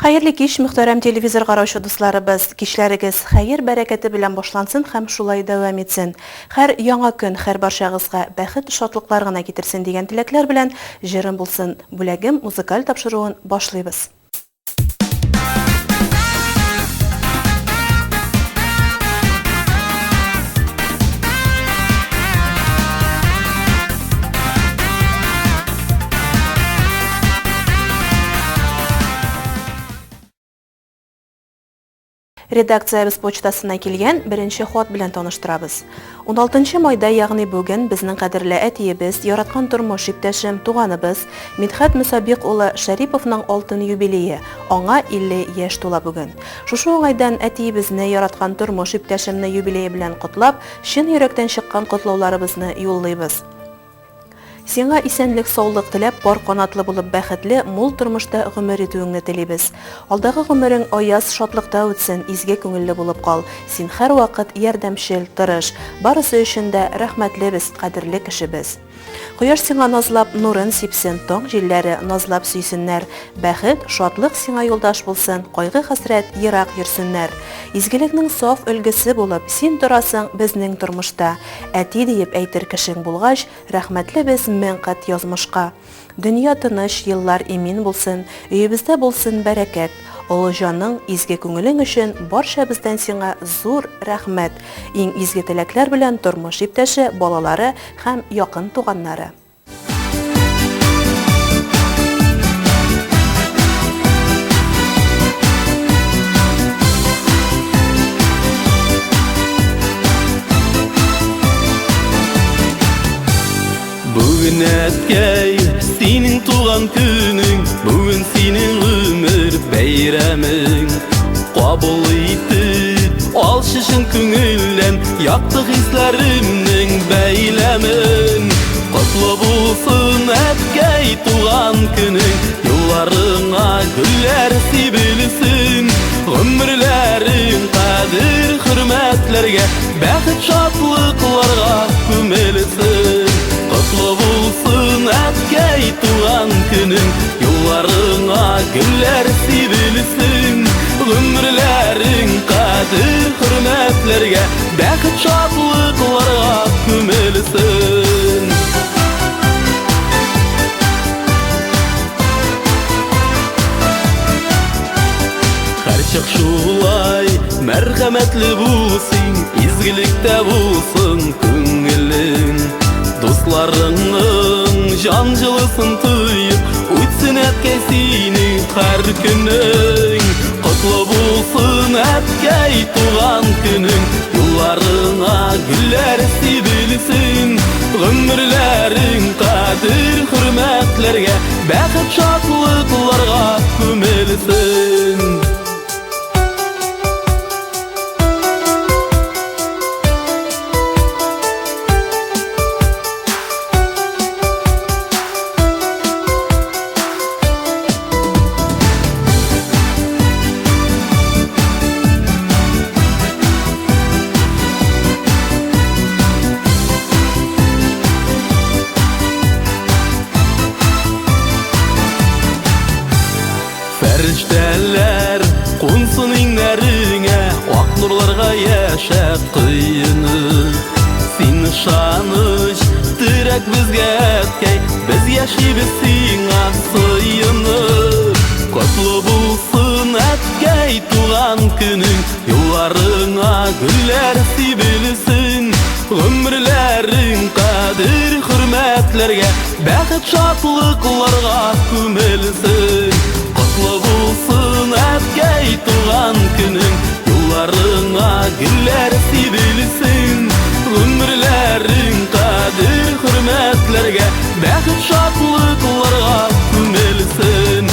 Xayrli kеш, muhtaram televizor qarovchi do'stlarimiz, kishlaringiz xayr barakati bilan boshlansın ham shulay davom etsin. Har yangi kun har barchag'izga baxt, shodliklar g'ana keltirsin degan tilaklar bilan jirim bo'lsin. Bulagim muzikal topshiruvini boshlaymiz. Redaksiyamiz pochtasına kelgan birinchi xat bilan tanishtiramiz. 16 mayda, ya'ni bugun bizning qadrli atiyimiz, yaratgan turmush iptashim, tug'animiz Midhat Musabiq o'g'li Sharipovning oltin yubileyi. Anga 50 yosh to'la bugun. Shu o'g'aydan atiyimizni yaratgan turmush iptashimni yubileyi bilan qutlab, shin yurakdan chiqqan qutlovlarimizni yo'llaymiz. Сиңа исәнлек, саулык теләп, бар канатлы булып бәхетле, мул тормышта гомер итүеңне телибез. Алдагы гомерең аяз, шатлыкта үтсен, изге күңелле булып кал. Син һәр вакыт ярдәмчел, тырыш. Барысы өчен дә рәхмәтлебез, кадерле кешебез. Кояш сиңа назлап нурын сипсен, таң җилләре назлап сөйсеннәр. Бәхет, шатлык сиңа юлдаш булсын, кайгы хәсрәт ерак йөрсеннәр. Изгелекнең саф өлгесе булып, син торасың безнең тормышта. Әти диеп әйтер кешең булгач, рәхмәтлебез мең кат язмышка. Дөнья тыныч, еллар имин булсын, өебездә булсын бәрәкәт. Олы җаның, изге күңелең өчен барча бездән сиңа зур рәхмәт. Иң изге теләкләр белән тормыш иптәше, балалары һәм якын туганнары. Bugün ətkəy, senin tuğan günün, bugün senin ömür beyremin. Qabul etib, al şişin küngülden, yaktıq hislərimnin beylemin. Qutlu bulsun ətkəy tuğan günün, yollarına güller sibilsin. Ömürlərin qadir hürmetlerge, bəxit şatlıqlarga kümelsin. Qutlu bulsun ətkəy tuğan günün, yollarına güller sibilsin. Ömürlərin qadir hürmetlerge, bəxit şatlıqlarga kümelsin. Çık şulay, mərhəmətli bulsun, izgilikdə bulsun küngülün. Dostlarının cancılısın tüyüp, uçsun ətkəy seni hər günün. Qutlu bulsun ətkəy tuğan günün, yollarına güller sibilsin. Ömürlərin qadir hürmetlerge, bəxit şatlıqlarga kümelsin. Fəriştələr qonsun inlərinə, ak nurlarga yaşat qıyını. Sin şanış, dirək bizgə ətkəy, biz yaşaybiz sinə sıyını. Qutlu bulsun ətkəy tuğan günün, yollarına güller sibilsin. Ömürlərin qadir hürmetlerge, bəxit şatlıqlarga kümelsin. Qutlu bulsun ətkəy tuğan günün, yollarına güller sibilsin. Ömürlərin qadir hürmetlerge, bəxit şatlıqlarga kümelsin.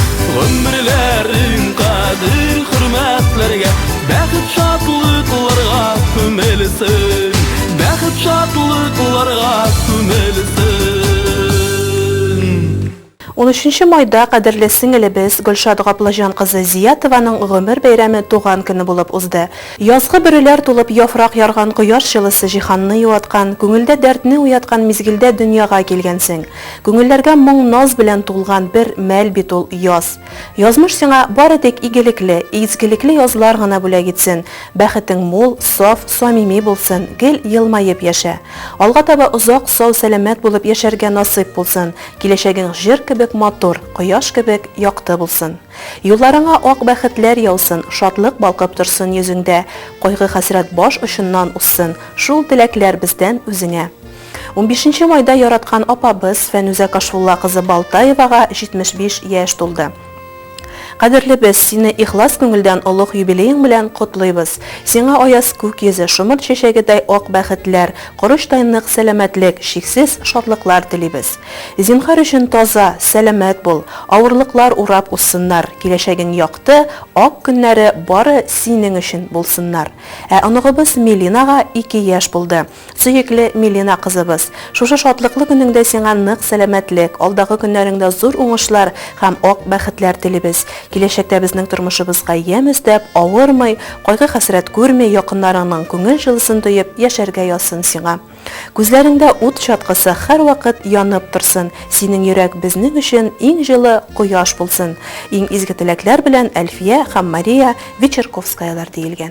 Ömürlərin qadir hürmetlerge, bəxit şatlıqlarga kümelsin. Bəxit şatlıqlarga kümelsin. 13 майда кадерле сеңелебез Гөлшат Гаплажан кызы Зиятованың гомер бәйрәме туган көне булып узды. Язгы бөреләр тулып яфрак ярган кояш җылысы җиһанны юаткан, күңелдә дәртне уяткан мизгелдә дөньяга килгәнсең. Күңелләргә моң наз белән тулган бер мәл бит ул яз. Язмыш сиңа бары тик игелекле, изгелекле язлар гына бүләк итсен. Бәхетең мул, саф, самими булсын, гел елмаеп яшә. Алга таба озак, сау, сәламәт булып яшәргә насыйп булсын. Киләчәгең җир кебек матур, кояш кебек якты булсын. Юлларыңа ак бәхетләр яусын, шатлык балкып торсын йөзеңдә, кайгы хәсрәт баш очыннан уссын. Шул теләкләр бездән үзеңә. 15 майда яраткан апабыз Фәнүзә Кашфулла кызы Балтаевага 75 яшь тулды. Кадерле без сине ихлас күңелдән олуг юбилеең белән котлыйбыз. Сиңа аяз күк йөзе, шомырт чәчәгедәй ак бәхетләр, корыштай нык сәламәтлек, шиксез шатлыклар телибез. Зинһар өчен таза, сәламәт бул, авырлыклар урап уссыннар, киләчәгең якты, ак көннәре бары синең өчен булсыннар. Оныгыбыз Милинага 2 яшь булды. Сөекле Милина кызыбыз, шушы шатлыклы көнеңдә сиңа нык сәламәтлек, алдагы көннәреңдә зур уңышлар һәм ак бәхетләр телибез. Киләчәктә безнең тормышыбызга ямь өстәп, авырмый, кайгы хәсрәт күрмәй, якыннарыңның күңел җылысын тоеп яшәргә язсын сиңа. Күзләреңдә ут чаткысы һәр вакыт янып торсын. Синең йөрәк безнең өчен иң җылы кояш булсын. Иң изге теләкләр белән Әлфия һәм Мария Вечерковскаялар диелгән.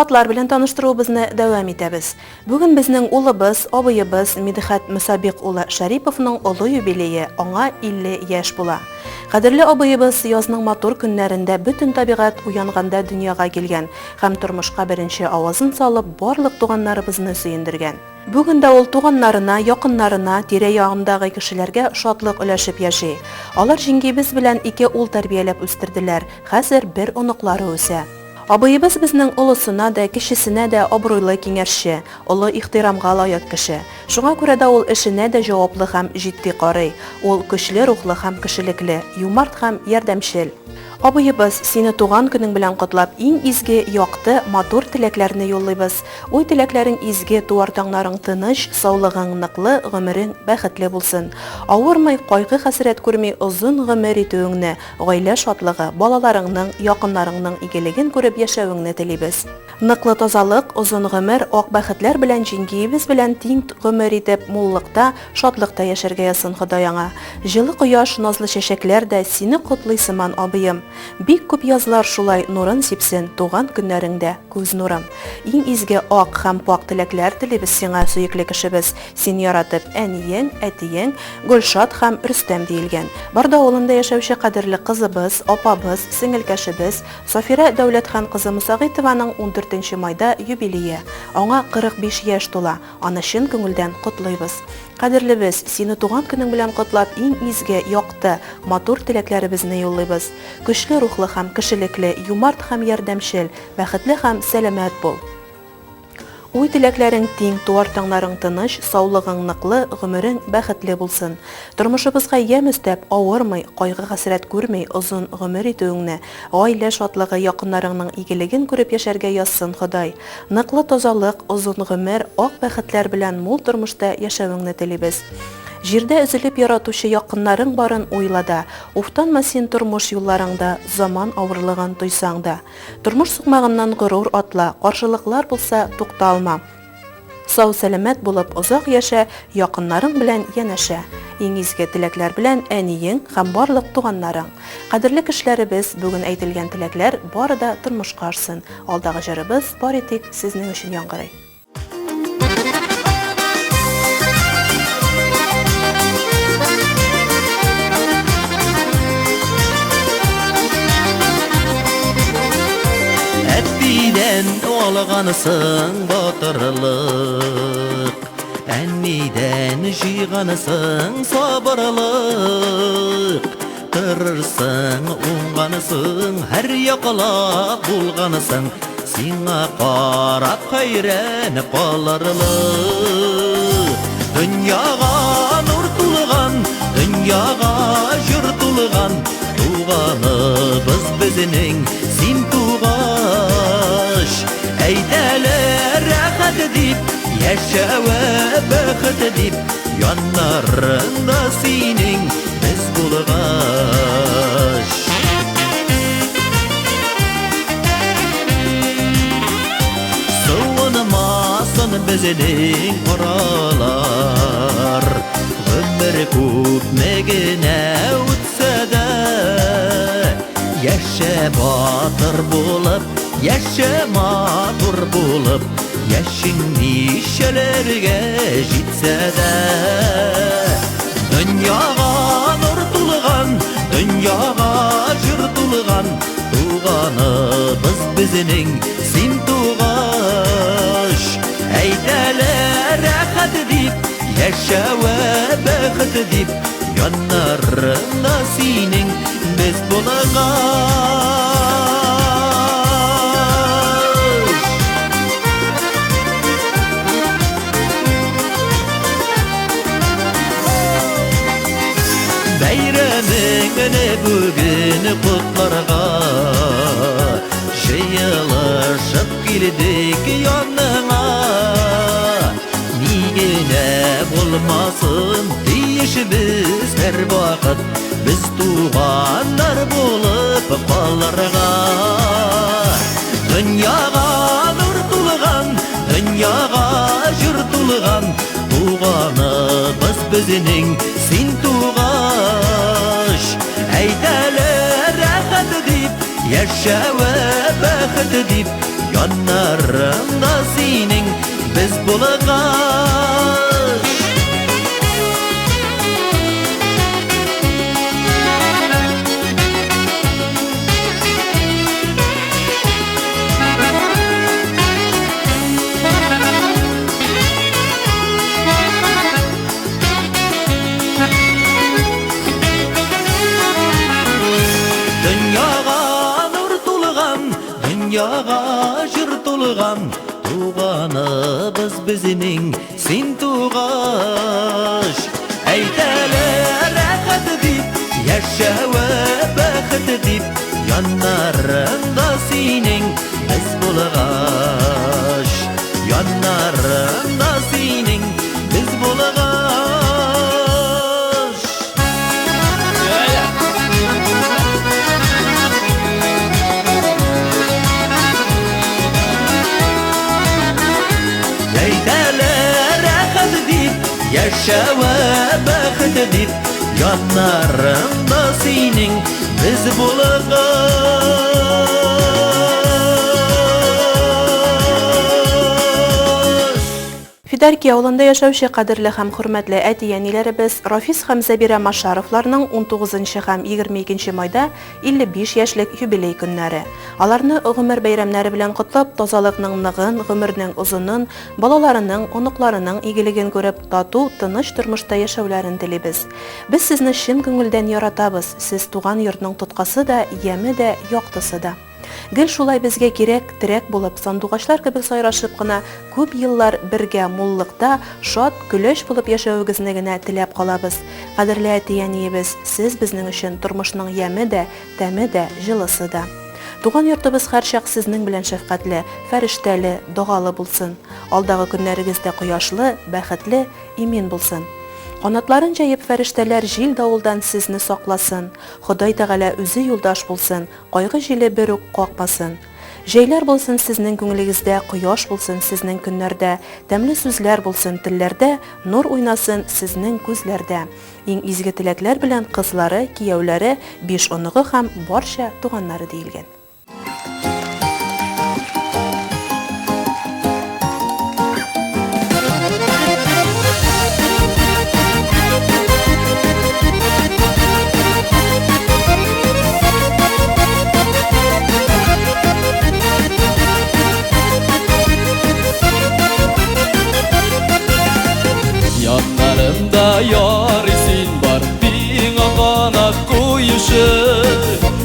Хатлар белән таныштыруыбызны дәвам итәбез. Бүген безнең улыбыз, абыебыз Мидхәт Мөсабик улы Шәриповның олы юбилее, аңа 50 яшь була. Кадерле абыебыз язның матур көннәрендә бөтен табигать уянганда дөньяга килгән һәм тормышка беренче авазын салып барлык туганнарыбызны сөендергән. Бүген дә ул туганнарына, якыннарына, тирә-ягындагы кешеләргә шатлык өләшеп яши. Алар җиңгибез белән 2 ул тәрбияләп үстерделәр. Хәзер бер оныклары үсә. Абыебыз безнең олысына да, кешесенә дә абруйлы киңәшче, олы ихтирамга лаек кеше. Шуңа күрә дә ул эшенә дә җаваплы һәм җитди карый. Ул көчле рухлы һәм кешелекле, юмарт һәм ярдәмчел. Абыебыз, сине туган көнең белән котлап, иң изге, якты, матур теләкләрне юллыйбыз. Уй теләкләрең изге, туартаңнарың тыныч, саулыгың ныклы, гомерең бәхетле булсын. Авырмый, кайгы хәсрәт күрми озын гомер итүеңне, гаилә шатлыгы, балаларыңның, якыннарыңның игелеген күреп яшәвеңне телибез. Ныклы тазалык, озын гомер, ак бәхетләр белән җиңгибез белән тиң гомер итеп, муллыкта, шатлыкта яшәргә ясын Ходай аңа. Җылы кояш, назлы чәчәкләр дә сине котлый сыман, абыем. Бик күп язлар шулай нурын сипсен туган көннәреңдә күз нурым. Иң изге ак һәм пак теләкләр телибез сиңа, сөекле кешебез. Син яратып әниең, әтиең Гөлшат һәм Рөстәм диелгән. Барда авылында яшәүче кадерле кызыбыз, апабыз, сеңелкәшебез Сафира Дәүләтхан кызы Мусагыйтованың 14 майда юбилее. Аңа 45 яшь тула. Аны чын күңелдән котлыйбыз. Кадерлебез, сине туган көнең белән котлап, иң изге, якты, матур теләкләребезне юллыйбыз. Көчле рухлы һәм кешелекле, юмарт һәм ярдәмчел, бәхетле һәм сәламәт бул. Уй теләкләрең тиң, туартаңнарың тыныч, саулыгың ныклы, гомерең бәхетле булсын. Тормышыбызга ямь өстәп, авырмый, кайгы хәсрәт күрмей, озын гомер итүеңне, гаилә шатлыгы, якыннарыңның игелеген күреп яшәргә язсын Ходай. Ныклы тазалык, озын гомер, ак бәхетләр белән мул тормышта яшәвеңне телибез. Җирдә өзелеп яратучы якыннарың барын уйлада, уфтанма син тормыш юлларыңда, заман авырлыгын тойсаң да. Тормыш сугмагыннан горур атла, каршылыклар булса тукталма. Сау сәламәт булып озак яшә, якыннарың белән янәшә. Иң изге теләкләр белән әниең һәм барлык туганнарың. Кадерле кешеләребез, бүген әйтелгән теләкләр бары да тормышка ашсын. Алдагы җырыбыз бары тик сезнең өчен яңгырый. Әттидән алганысың батырлык, әннидән җыйганысың сабырлык. Тырырсың, уңганысың, һәр яклап булганысың, сиңа карап хәйрәнеп калырлык. Дөньяга нур тулган, дөньяга җыр тулган, туганыбыз безнең син тугаш. Әйтәләр рәхәт дип, яшәве бәхет дип, яннарында синең без булгач. Суынмасын безнең аралар, гомер күпме генә үтсә дә, яшә батыр булып, яшә матур булып, яшең нишәләргә җитсә дә. Дөньяга нур тулган, дөньяга җыр тулган, туганыбыз безнең син тугаш. Әйтәләр рәхәт дип, яшәве бәхет дип, яннарында синең без булгач. Бәйрәмеңне бүген котларга, җыелышып килдек яныңа. Нигенә булмасын тиешбез һәр вакыт, без туганнар булып калырга. Дөньяга нур тулган, дөньяга җыр тулган, туганыбыз безнең син тугаш. Әйтәләр рәхәт дип, яшәве бәхет дип, yanlarında senin biz bulğaş. Dünyaga jır tulğan tuğanыбыз bizning sen tuğaş. Aytalar rahat dip yaşawa baxit dip yanlarında sening biz bulğaş. Yanlarında sening biz bulğaş. Yaşawa baxit dip yanlarında sening biz bulğaş. Fidarki avlunda yaşaучы qadrli һәм hurmatli әти-әниләребез Рафис һәм Забира Машаровларның 19 һәм 22 майда 55 яшьлек юбилей көннәре. Аларны гомер бәйрәмнәре белән котлап, тазалыкның ныгын, гомернең узынын, балаларының, оныкларының игелеген күреп, тату, тыныч тормышта яшәүләрен телибез. Без сезне чын күңелдән яратабыз. Сез туган йортның тоткасы да, яме дә, яктысы да. Гел шулай безгә кирәк, терәк булып, сандугачлар кебек сайрашып кына күп еллар бергә муллыкта, шат, көләч булып яшәвегезне генә теләп калабыз. Кадерле әти-әниебез, сез безнең өчен тормышның яме дә, тәме дә, җылысы да. Туган йортыбыз һәрчак сезнең белән шәфкатьле, фәрештәле, догалы булсын. Алдагы көннәрегездә кояшлы, бәхетле, имин булсын. Канатларын җәеп фәрештәләр җил давылдан сезне сакласын. Ходай Тәгалә үзе юлдаш булсын, кайгы җиле бер үк какмасын. Җәйләр булсын сезнең күңелегездә, кояш булсын сезнең көннәрдә, тәмле сүзләр булсын телләрдә, нур уйнасын сезнең күзләрдә. Иң изге теләкләр белән кызлары, кияүләре, 5 оныгы һәм барча туганнары диелгән. Yarısin var bina kanat koyuşı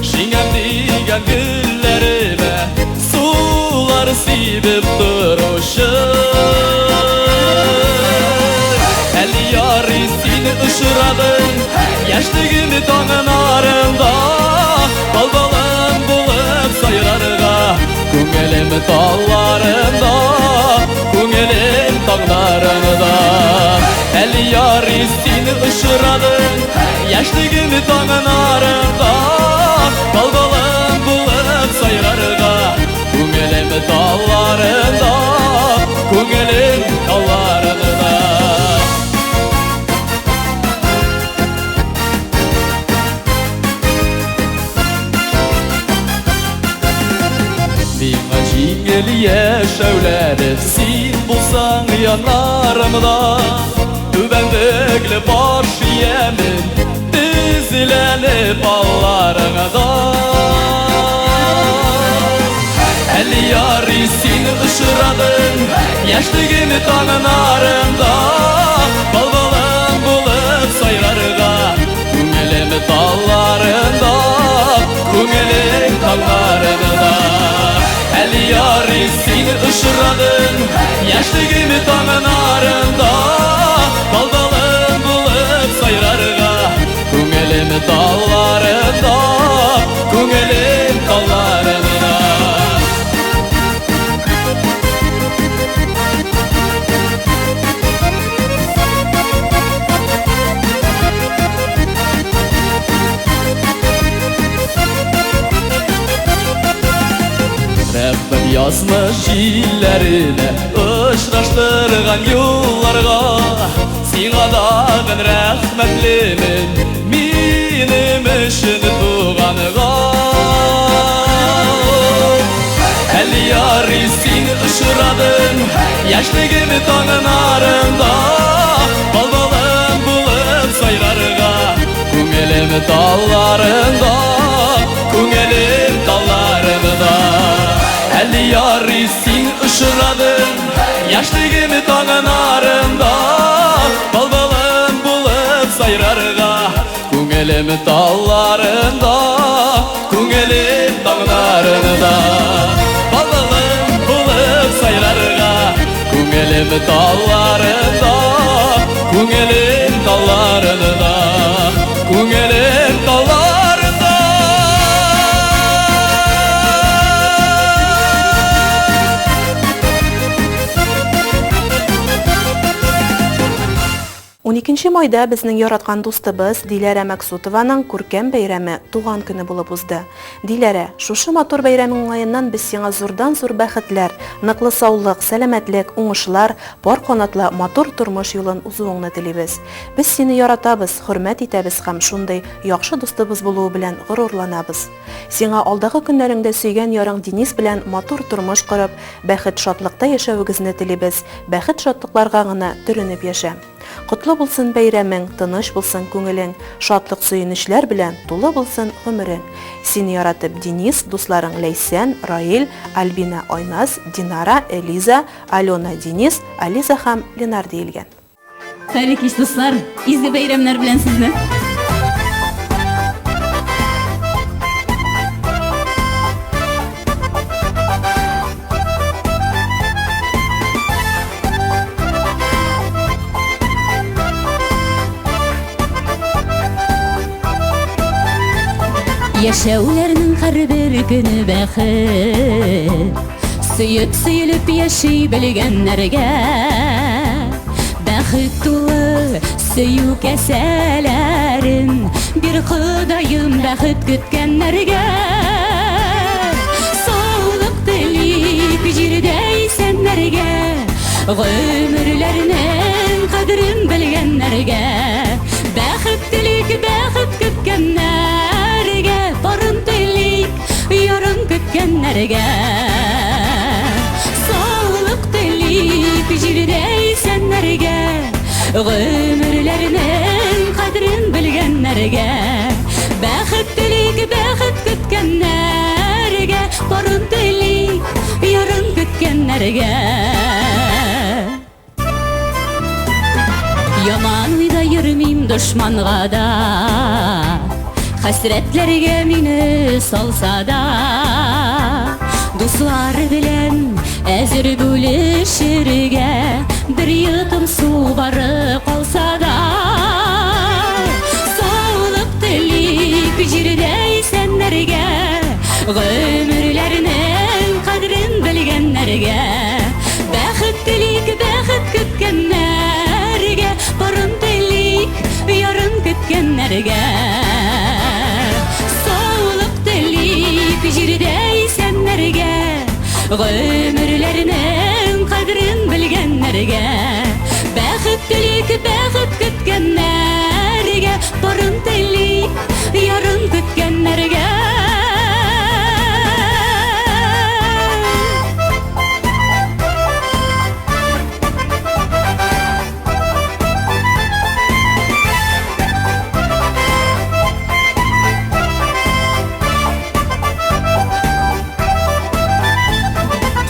Şingem digen güllerime sular sibip duruşu El yarısin ışıradın yaşlığını tanın arında Bal balım bulup sayrarga Küngelim dallarında Küngelim dağlarında El yarısını ışıradın yaşlığını tanın arında Bal balım bulup sayrarga Küngelim dallarında Küngelim dallarında Bina jingel yaşavları sen bulsan yanlarımda Tübendekli baş yemin dizlenip allarına El yarısin ışıradın yaşlığını tanın arında Bal balım bulup sayrarga Küngelim dallarında Küngelim dallarında El yarısin ışıradın yaşlığını tanın arında Bal balım bulup sayrarga Küngelim dallarında Küngelim dallarında Rabbim yazmış jillerine Işraştırgan yollarga Siңа dağın rahmetlimin Minim üçün tuğanıga El yarıs ұшырадың Яшligimi таңын арында Балбалым болып сайрарға Көңелім талларында Көңелім талларында Әлі яры син ұшырадың Яшligimi таңын арында Балбалым болып сайрарға Көңелім талларында Көңелім таңларында Балбалым болып сайрарға Көңелім талларында Көңелім талларында Көңелім талларында 12 майда безнең яраткан дустыбыз Диләрә Максутованың күркәм бәйрәме туган көне булып узды. Диләрә, шушы матур бәйрәмең уңаеннан без сиңа зурдан-зур бәхетләр, ныклы саулык, сәламәтлек, уңышлар, пар канатлы матур тормыш юлын узуыңны телибез. Без сине яратабыз, хөрмәт итәбез һәм шундый яхшы дустыбыз булуы белән горурланабыз. Сиңа алдагы көннәреңдә сөйгән ярың Денис белән матур тормыш корып, бәхет шатлыкта яшәвегезне телибез. Бәхет шатлыкларга гына төренеп яшә. Котлы булсын бәйрәмең, тыныч булсын күңелең, шатлык сөенечләр белән тулы булсын гомерең. Сине яратып Денис, дусларың Ләйсән, Раил, Альбина Айназ, Динара, Элиза, Алена Денис, Ализа һәм Ленар диелгән. Хәерле кич дуслар, изге бәйрәмнәр белән сезне. Яшәүләрнең һәрбер көне бәхет, сөеп-сөелеп яши белгәннәргә, бәхет тулы сөю кәсәләрен бир Ходаем бәхет көткәннәргә. Саулык телик җирдә исәннәргә, гомерләрнең кадерен белгәннәргә, бәхет телик бәхет көткәннәргә. Барын телик, ярын көткәннәргә. Саулык телик җирдә исәннәргә, гомерләрнең кадерен белгәннәргә, бәхет телик бәхет көткәннәргә. Барын телик, ярын көткәннәргә. Яман уйда йөрмим дошманга да, хәсрәтләргә мине салса да, дуслар белән әзер бүлешергә, бер йотым су бары калса да. Саулык телик җирдә исәннәргә, гомерләрнең кадерен белгәннәргә, бәхет телик бәхет көткәннәргә. Барын телик, ярын көткәннәргә. Җирдә исәннәргә, гомерләрнең кадерен белгәннәргә, бәхет телик бәхет көткәннәргә. Барын телик, ярын көткәннәргә.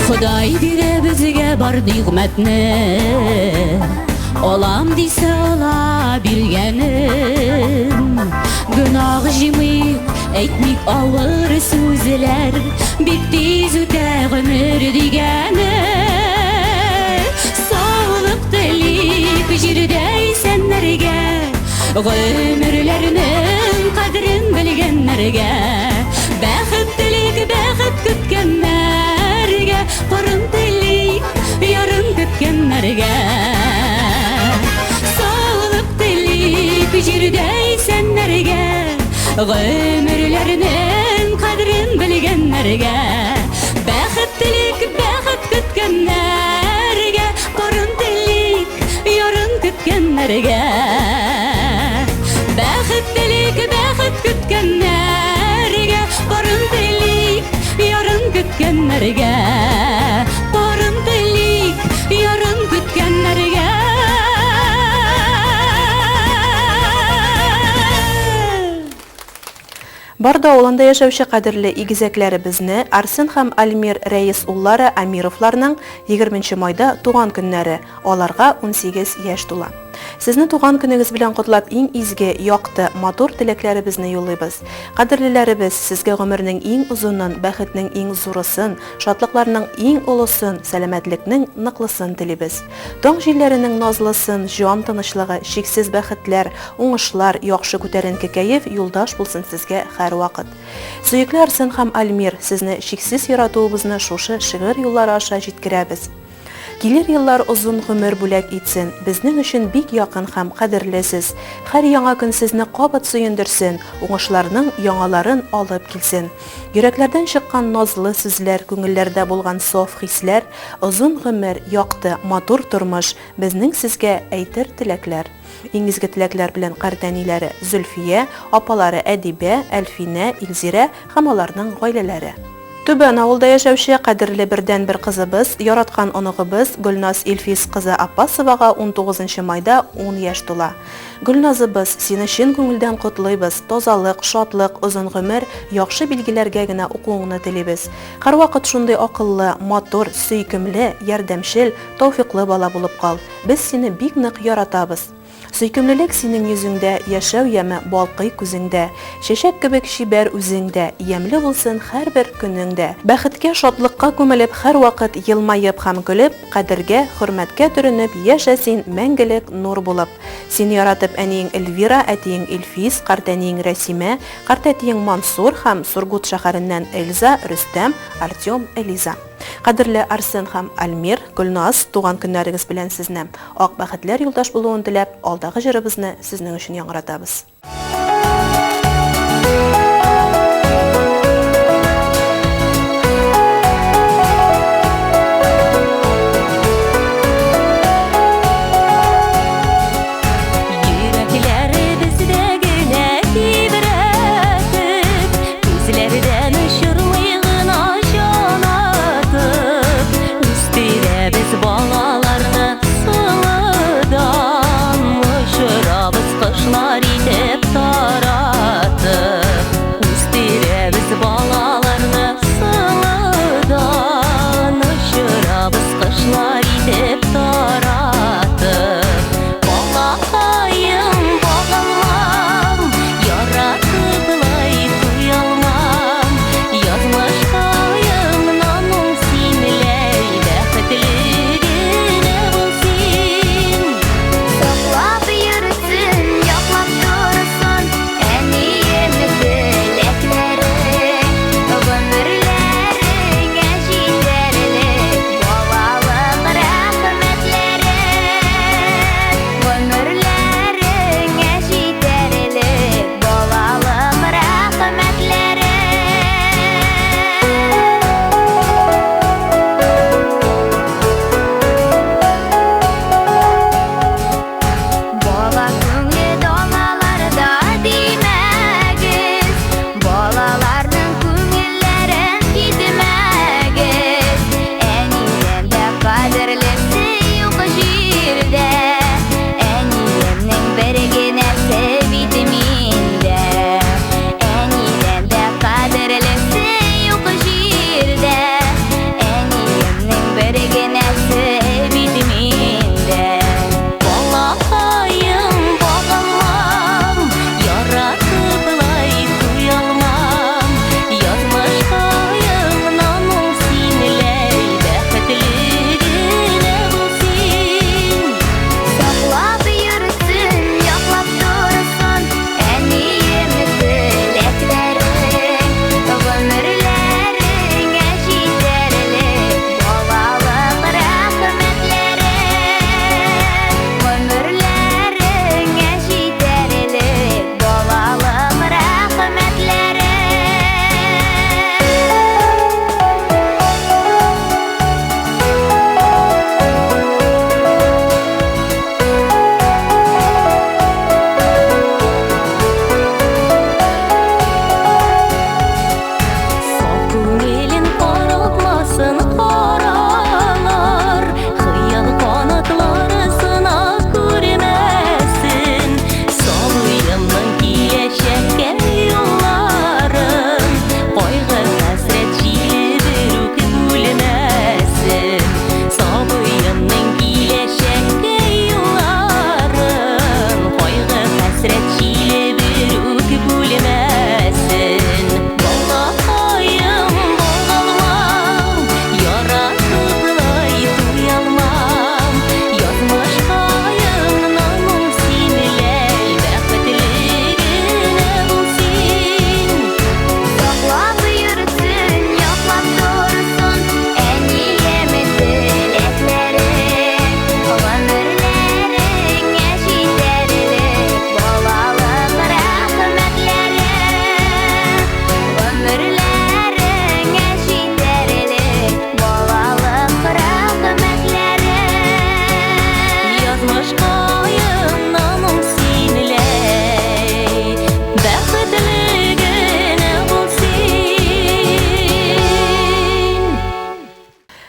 Ходай бирә безгә бар нигъмәтне, алам дисә ала биргәнен. Гөнаһ җимик, әйтмик авыр сүзләр, бик тиз үтә гомер дигәне. Саулык телик җирдә исәннәргә, гомерләрнең кадерен белгәннәргә, бәхет телик бәхет көткәннәргә. Барын телик, ярын көткәннәргә. Саулык телик җирдә исәннәргә, гомерләрнең кадерен белгәннәргә, бәхет телик бәхет көткәннәргә. Барын телик, ярын көткәннәргә, бәхет телик бәхет көткәннәргә. Барын телик, ярын көткәннәргә. Барын Барда авылында яшәүче кадерле игезәкләребезне Арсен һәм Альмир Рәис уллары Амировларның 20 майда туган көннәре. Аларга 18 яшь тула. Сезне туган көнегез белән котлап иң изге, якты, матур теләкләребезне юллыйбыз. Кадерлеләребез, сезгә гомернең иң узынын, бәхетнең иң зурысын, шатлыкларның иң улысын, сәламәтлекнең ныклысын телибез. Таң җилләренең назлысын, җан тынычлыгы, шиксез бәхетләр, уңышлар, яхшы күтәренке кәеф юлдаш булсын сезгә һәр вакыт. Сөекле Арсен һәм Альмир, сезне шиксез яратуыбызны шушы шигырь юллары аша җиткерәбез. Килер еллар озын гомер бүләк итсен, безнең өчен бик якын һәм кадерлесез. Һәр яңа көн сезне кабат сөендерсен, уңышларның яңаларын алып килсен. Йөрәкләрдән чыккан назлы сүзләр, күңелләрдә булган саф хисләр, озын гомер, якты, матур тормыш, безнең сезгә әйтер теләкләр. Иң изге теләкләр белән картәниләре Зөлфия, апалары Әдибә, Әлфинә, Илзирә һәм аларның гаиләләре. Түбән авылда яшәүче кадерле бердән-бер кызыбыз, яраткан оныгыбыз Гөлназ Илфис кызы Аппасовага 19 майда 10 яшь тула. Гөлназыбыз, сине чын күңелдән котлыйбыз. Тазалык, шатлык, озын гомер, яхшы билгеләргә генә укуыңны телибез. Һәрвакыт шундый акыллы, матур, сөйкемле, ярдәмчел, тауфиклы бала булып кал. Без сине бик нык яратабыз. Сөйкемлелек синең йөзеңдә, яшәү яме балкый күзеңдә, чәчәк кебек чибәр үзеңдә, ямьле булсын һәрбер көнеңдә. Бәхеткә, шатлыкка күмелеп, һәр вакыт елмаеп һәм көлеп, кадергә, хөрмәткә төренеп, яшә син мәңгелек нур булып. Син яратып әниең Эльвира, әтиең Илфис, картәниең Рәсимә, картәтиең Мансур һәм Сургут шәһәреннән Эльза, Рөстәм, Артем, Элиза. Кадерле Арсен һәм Альмир, Гөлназ, туган көннәрегез белән сезне ак бәхетләр юлдаш булуын теләп, алдагы җырыбызны сезнең өчен яңгыратабыз. Kışlar itip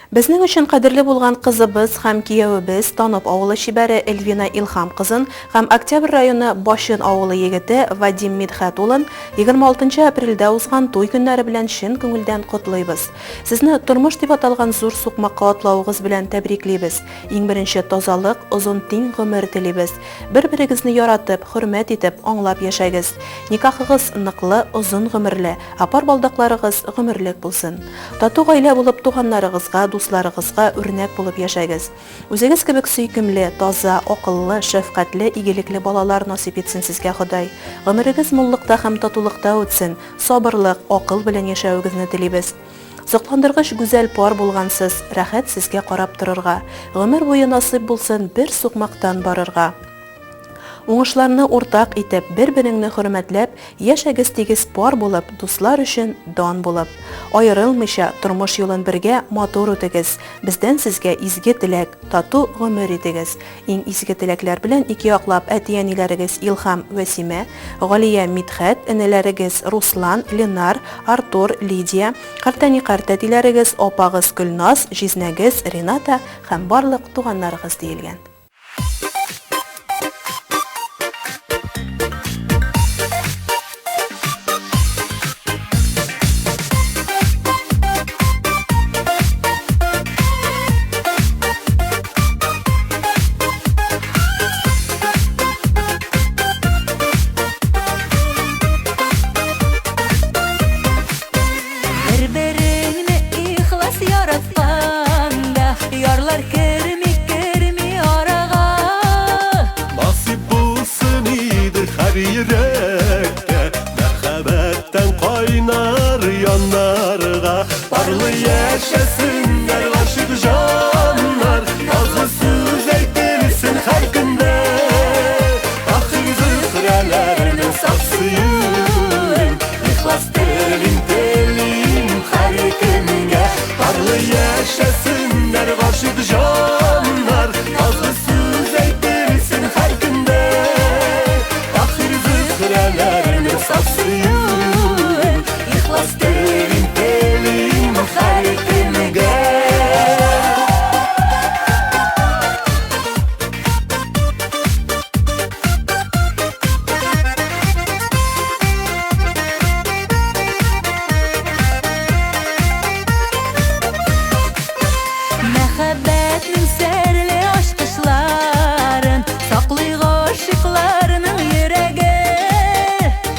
Безнең өчен кадерле булган кызыбыз һәм киявебез Танып авылы шибәре Эльвина Илхам кызын һәм Октябрь районы Башын авылы егете Вадим Мидхәт улын 26 апрельдә узган туй көннәре белән чын күңелдән котлыйбыз. Сезне тормыш дип аталган зур сукмакка атлавыгыз белән тәбриклибез. Иң беренче тазалык, озын тиң гомер телибез. Бер-берегезне яратып, хөрмәт итеп, аңлап яшәгез. Никахыгыз ныклы, озын гомерле, апар балдакларыгыз гомерлек булсын. Тату гаилә булып туганнарыгызга, дусларыгызга үрнәк булып яшәгез. Үзегез кебек сөйкемле, таза, акыллы, шәфкатьле, игелекле балалар насип итсен сезгә Ходай. Гомерегез муллыкта һәм татулыкта үтсен. Сабырлык, акыл белән яшәвегезне телибез. Сокландыргыч гүзәл пар булгансыз, рәхәт сезгә карап торырга. Гомер буе насыйп булсын бер сукмактан барырга. Уңышларны уртак итеп, бер-береңне хөрмәтләп, яшәгез тигез пар булып, дуслар өчен дан булып. Аерылмыйча тормыш юлын бергә матур үтегез. Бездән сезгә изге теләк, тату гомер итегез. Иң изге теләкләр белән ике яклап әти-әниләрегез Илхам, Вәсимә, Галия, Мидхәт, энеләрегез Руслан, Ленар, Артур, Лидия, картәни-картәтиләрегез апагыз Гөлназ, җизнәгез Рената һәм барлык туганнарыгыз диелгән. Ярлар керми арага. Насип булсын иде һәр йөрәккә, мәхәббәттән кайнар яннарга. Барлы яшәсеннәр гашык җаннар, назлы сүз әйтелсен һәр көндә. Ахир зөһрәләрне саф сөюен, ихлас телим һәр көнгә. Барлы яшәсеннәр гашык җаннар, назлы сүз әйтелсен һәр көндә. Ахир зөһрәләрне саф сөюен, ихлас телим һәр көнгә. Мәхәббәтнең серле ачкычларын саклый гашыкларның йөрәге.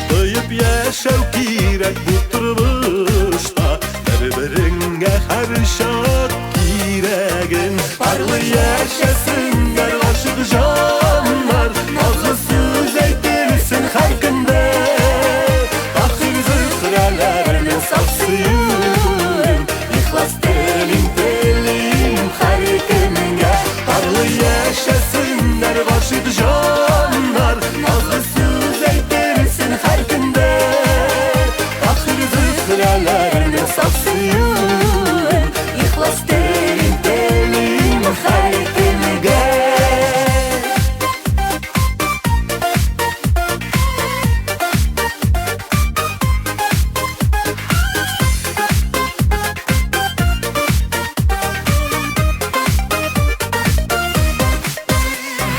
Тоеп яшәү кирәк бу тормышта, бер-береңгә һәр чак кирәген. Барлы яшәсеннәр гашык җаннар, назлы сүз әйтелсен һәр көндә. Ахир зөһрәләрне саф сөюен, ихлас телим һәр көнгә. Барлы яшәсеннәр гашык җаннар, назлы сүз әйтелсен һәр көндә. Ахир зөһрәләрне саф сөюен, ихлас телим һәр көнгә.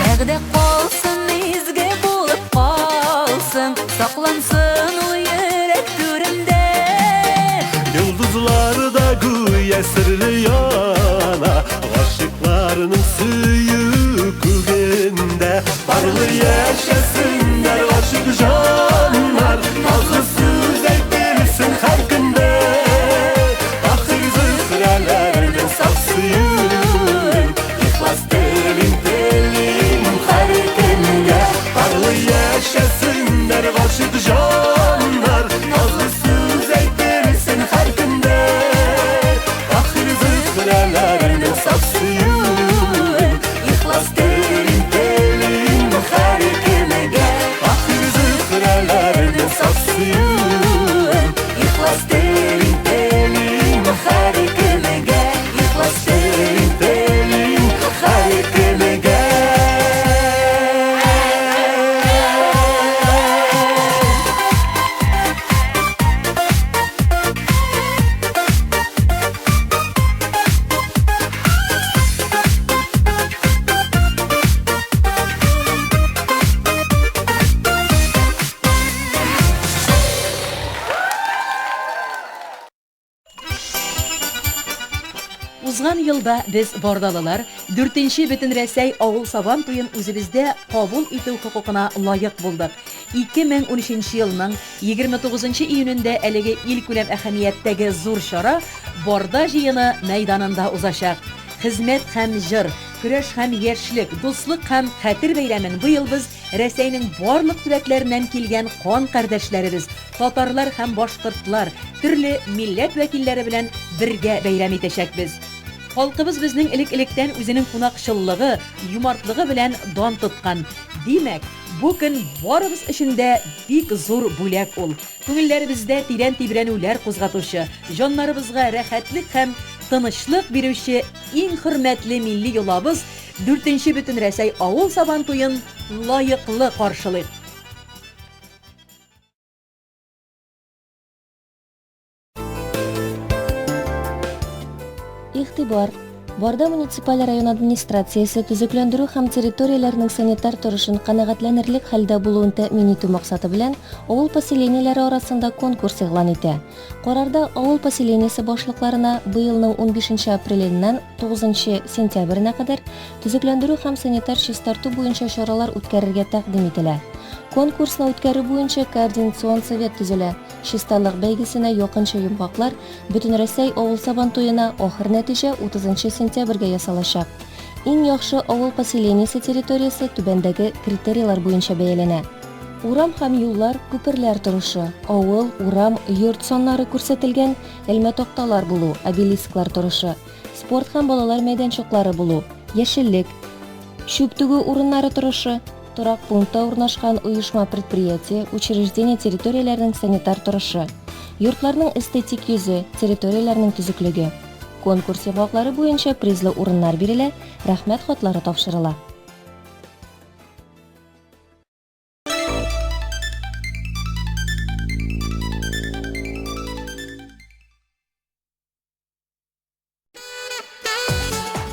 Бәгъдә калсын, изге булып калсын, саклансын ул йөрәк түрендә. Йолдызларда гүя серле яна, гашыкларның сөю күгендә. Барлы яшәсеннәр гашык җаннар, назлы сүз әйтелсен һәр көндә. Ахир зөһрәләрне саф сөюен, ихлас телим һәр көнгә. Барлы яшәсеннәр гашык җаннар, назлы сүз әйтелсен һәр көндә. Ахир зөһрәләрне саф сөюен, ихлас телим һәр көнгә. елда без бардалылар 4-нче бөтен Рәсәй авыл сабан туен үзебездә кабул итү хокукына лаек булдык. 2013 елның 29 июнендә әлеге ил күләм әһәмияттәге зур чара Барда җыены мәйданында узачак. Хезмәт һәм җыр, көрәш һәм яшьлек, дуслык һәм хәтер бәйрәмен быел без Рәсәйнең барлык төбәкләреннән килгән кан кардәшләребез, татарлар һәм башкортлар, төрле милләт вәкилләре белән бергә бәйрәм итәчәкбез. Халкыбыз безнең элек-электән үзенең кунакчыллыгы, юмартлыгы белән дан тоткан. Димәк, бу көн барыбыз өчен дә бик зур бүләк ул. Күңелләребездә тирән тибрәнүләр кузгатучы, җаннарыбызга рәхәтлек һәм тынычлык бирүче иң хөрмәтле милли йолабыз 4-нче бөтен Рәсәй авыл сабан туен лаеклы каршылыйк. Игътибар. Барда муниципаль район администрациясе төзекләндерү һәм территорияләрнең санитар торышын канәгатьләнерлек хәлдә булуын тәэмин итү максаты белән авыл поселенияләре арасында конкурс игълан итә. Карарда авыл поселениясе башлыкларына быелның 15 апреленнән 9 сентябренә кадәр төзекләндерү һәм санитар чистарту буенча чаралар үткәрергә тәкъдим ителә. Конкурсны үткәрү буенча координацион совет төзелә. Чисталык бәйгесенә якынча йомгаклар бөтен Рәсәй авыл сабан туена ахыр нәтиҗә 30 сентябрьгә ясалачак. Иң яхшы авыл поселениясе территориясе түбәндәге критерийлар буенча бәяләнә. Урам һәм юллар, күперләр торышы, авыл, урам, йорт саннары күрсәтелгән элмә такталар булу, обелисклар торышы, спорт һәм балалар мәйданчыклары булу, яшеллек, чүп түгү урыннары торышы, торак пунктта урнашкан уешма предприятие, учреждение территорияләрнең санитар торышы, йортларның эстетик йөзе, территорияләрнең төзеклеге. Конкурс ябаклары буенча призлы урыннар бирелә, рәхмәт хатлары тапшырыла.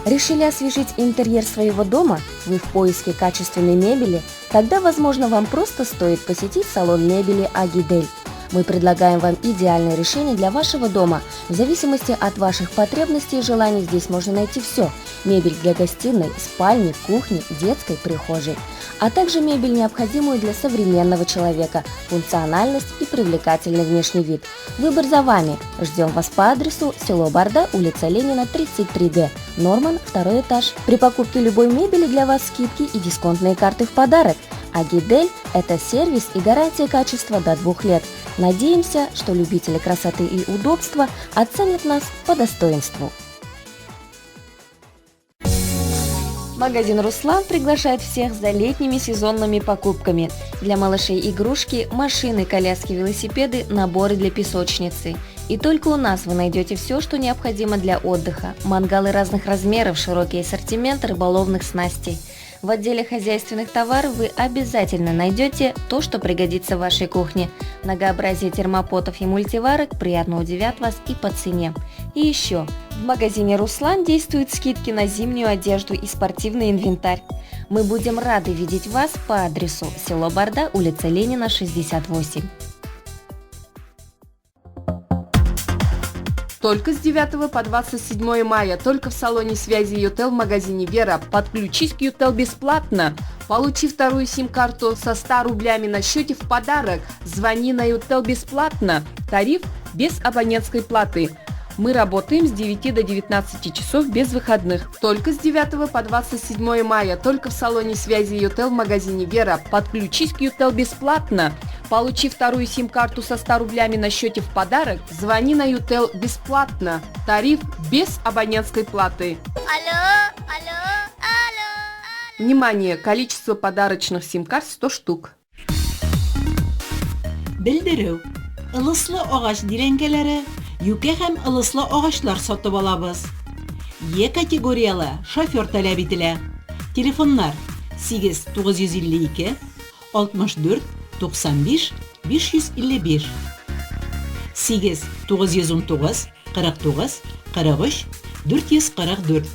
Решили освежить интерьер своего дома? Вы в поиске качественной мебели? Тогда, возможно, вам просто стоит посетить салон мебели Агидель. Мы предлагаем вам идеальное решение для вашего дома. В зависимости от ваших потребностей и желаний здесь можно найти все. Мебель для гостиной, спальни, кухни, детской, прихожей. А также мебель, необходимую для современного человека, функциональность и привлекательный внешний вид. Выбор за вами. Ждем вас по адресу село Барда, улица Ленина, 33Д, Норман, 2 этаж. При покупке любой мебели для вас скидки и дисконтные карты в подарок. Агидель – это сервис и гарантия качества до 2 лет. Надеемся, что любители красоты и удобства оценят нас по достоинству. Магазин «Руслан» приглашает всех за летними сезонными покупками. Для малышей игрушки, машины, коляски, велосипеды, наборы для песочницы. И только у нас вы найдете все, что необходимо для отдыха. Мангалы разных размеров, широкий ассортимент рыболовных снастей. В отделе хозяйственных товаров вы обязательно найдете то, что пригодится в вашей кухне. Многообразие термопотов и мультиварок приятно удивят вас и по цене. И еще, в магазине «Руслан» действуют скидки на зимнюю одежду и спортивный инвентарь. Мы будем рады видеть вас по адресу село Барда, улица Ленина, 68. Только с 9 по 27 мая, только в салоне связи Ютел в магазине «Вера». Подключись к Ютел бесплатно. Получи вторую сим-карту со 100 рублями на счете в подарок. Звони на Ютел бесплатно. Тариф без абонентской платы. Мы работаем с 9 до 19 часов без выходных. Только с 9 по 27 мая, только в салоне связи Ютел в магазине «Вера». Подключись к Ютел бесплатно. Получи вторую сим-карту со 100 рублями на счете в подарок. Звони на Ютел бесплатно. Тариф без абонентской платы. Алло. Внимание! Количество подарочных сим-карт 100 штук. Белдерү. Ылыслы агач дирәңгәләре, юкә һәм ылыслы агачлар сатып алабыз. Е категориялы шофер таләп ителә. Телефоннар 8952 64 95 555 8919 49 43 444.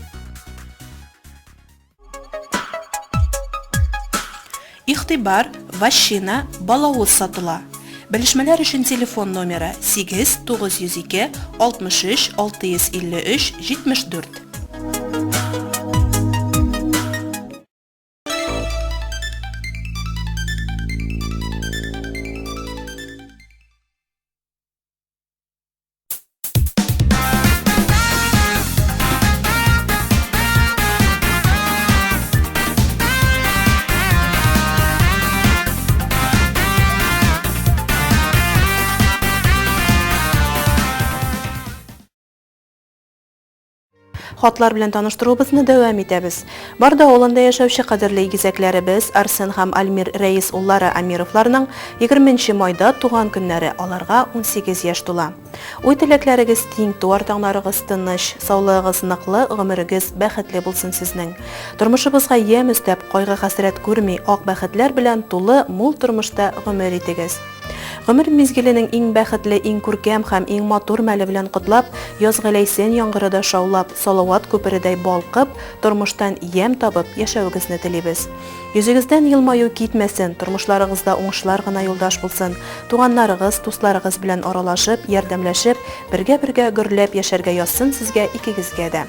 Игътибар, ващина, балавыз сатыла. Белешмәләр өчен телефон номеры 8902 63 653 74. Хатлар белән таныштырубызны дәвам итәбез. Барда авылында яшәүче кадерле игезәкләребез Арсен һәм Альмир Рәис уллары Амировларның 20 майда туган көннәре, аларга 18 яшь тула. Уй теләкләрегез тиң, туар таңнарыгыз тыныч, саулыгыгыз ныклы, гомерегез бәхетле булсын сезнең. Тормышыбызга ям өстәп, кайгы-хәсрәт күрми, ак бәхетләр белән тулы, мул тормышта гомер итегез. Гомер мизгеленең иң бәхетле, иң күркәм һәм иң матур мәле белән котлап, яз галәйсен яңгырыда шаулап, Салават күпередәй балкып, тормыштан ям табып яшәвегезне телибез. Йөзегездән елмаю китмәсен, тормышларыгызда уңышлар гына юлдаш булсын. Туганнарыгыз, дусларыгыз белән аралашып, ярдәмләшеп, бергә гөрләп яшәргә язсын сезгә икегезгә дә.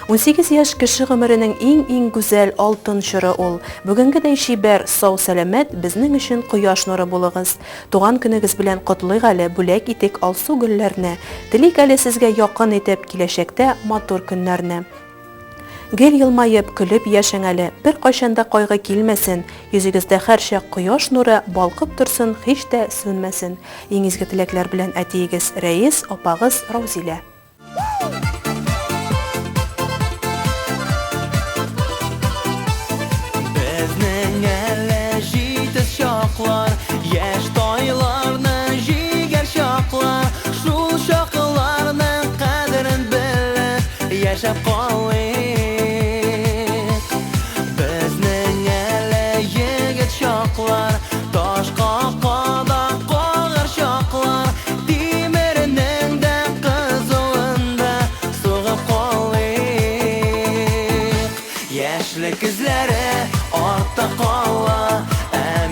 18 яшь кеше гомеренең иң гүзәл алтын чоры ул. Бүгенгедәй чибәр, сау сәламәт безнең өчен кояш нуры булыгыз. Туган көнегез белән котлыйк әле, бүләк итик алсу гөлләрне. Телик әле сезгә якын итеп киләчәктә матур көннәрне. Гел елмаеп, көлеп яшәң әле, бер кайчанда кайгы килмәсен. Йөзегездә һәрчак кояш нуры балкып торсын, һич тә сүнмәсен. Иң изге теләкләр белән әтиегез Рәис, апагыз Раузилә. Безнең әле җитез чаклар, яшь тайларны җигәр чаклар, шул чакларның кадерен белеп яшәп калыйк. Безнең әле егет чаклар, ташка када кагыр чаклар, тимернең дә кызылында сугып калыйк. Яшьлек эзләре артта кала,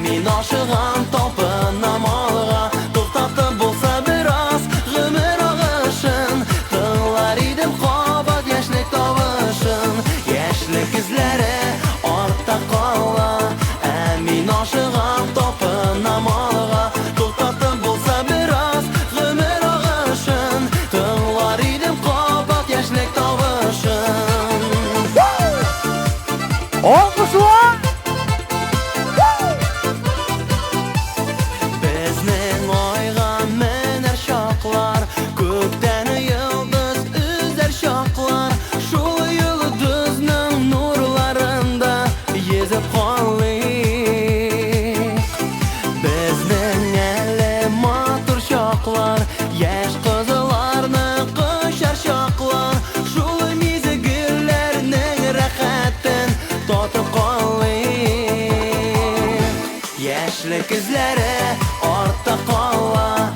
мин ашыган талпынам алга. Туктатып булса бераз гомер агышын, тыңлар идем кабат яшьлек тавышын. Яшьлек эзләре артта кала, мин ашыган талпынам алга. Туктатып булса бераз гомер агышын, тыңлар идем кабат яшьлек тавышын. Безнең айга менәр чаклар, күктән йолдыз үзәр чаклар, шул йолдызның нурларында йөзеп калыйк. Безнең әле матур чаклар, яшь кызларны кочар чаклар, шул мизгелләрнең рәхәтен татып калыйк. Яшьлек эзләре артта кала,